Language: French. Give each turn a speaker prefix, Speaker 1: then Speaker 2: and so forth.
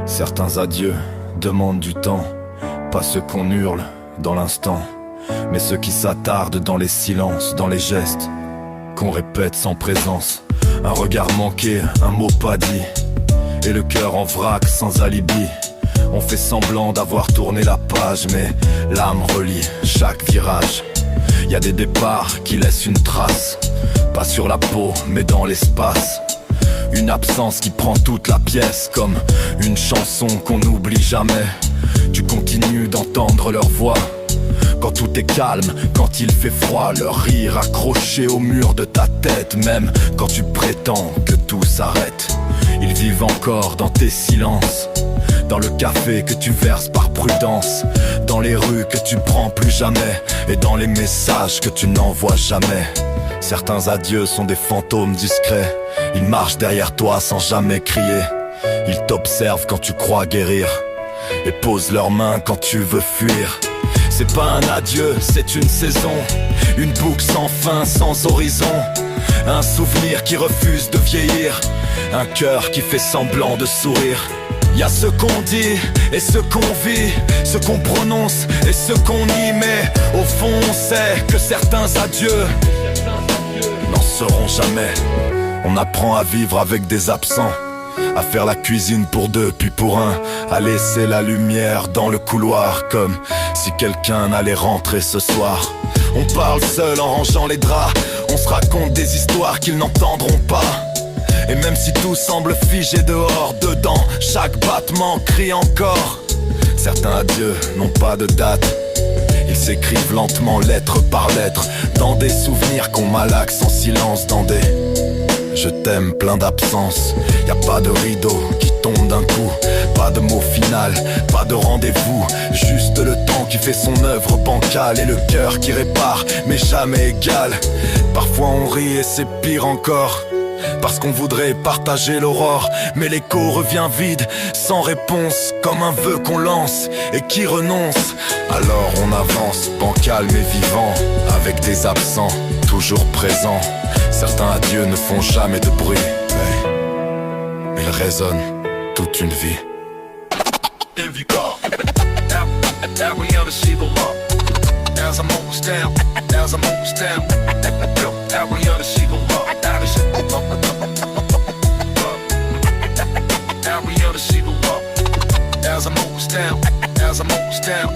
Speaker 1: Certains adieux demandent du temps, pas ceux qu'on hurle dans l'instant, mais ceux qui s'attardent dans les silences, dans les gestes qu'on répète sans présence. Un regard manqué, un mot pas dit, et le cœur en vrac sans alibi. On fait semblant d'avoir tourné la page, mais l'âme relie chaque virage. Y a des départs qui laissent une trace, pas sur la peau mais dans l'espace. Une absence qui prend toute la pièce, comme une chanson qu'on n'oublie jamais. Tu continues d'entendre leur voix quand tout est calme, quand il fait froid. Leur rire accroché au mur de ta tête, même quand tu prétends que tout s'arrête. Ils vivent encore dans tes silences, dans le café que tu verses par prudence, dans les rues que tu prends plus jamais, et dans les messages que tu n'envoies jamais. Certains adieux sont des fantômes discrets. Ils marchent derrière toi sans jamais crier. Ils t'observent quand tu crois guérir, et posent leurs mains quand tu veux fuir. C'est pas un adieu, c'est une saison, une boucle sans fin, sans horizon. Un souvenir qui refuse de vieillir, un cœur qui fait semblant de sourire. Y'a ce qu'on dit et ce qu'on vit, ce qu'on prononce et ce qu'on nie, mais au fond on sait que certains adieux n'en seront jamais. On apprend à vivre avec des absents, à faire la cuisine pour deux puis pour un, à laisser la lumière dans le couloir, comme si quelqu'un allait rentrer ce soir. On parle seul en rangeant les draps, on se raconte des histoires qu'ils n'entendront pas. Et même si tout semble figé dehors, dedans chaque battement crie encore. Certains adieux n'ont pas de date, ils s'écrivent lentement lettre par lettre, dans des souvenirs qu'on malaxe en silence, dans des je t'aime plein d'absence. Y'a pas de rideau qui tombe d'un coup, pas de mot final, pas de rendez-vous, juste le temps qui fait son œuvre bancale, et le cœur qui répare mais jamais égal. Parfois on rit et c'est pire encore, parce qu'on voudrait partager l'aurore, mais l'écho revient vide, sans réponse, comme un vœu qu'on lance et qui renonce. Alors on avance, bancal mais vivant, avec des absents toujours présents. Certains adieux ne font jamais de bruit, mais ils résonnent toute une vie.
Speaker 2: As I moves down,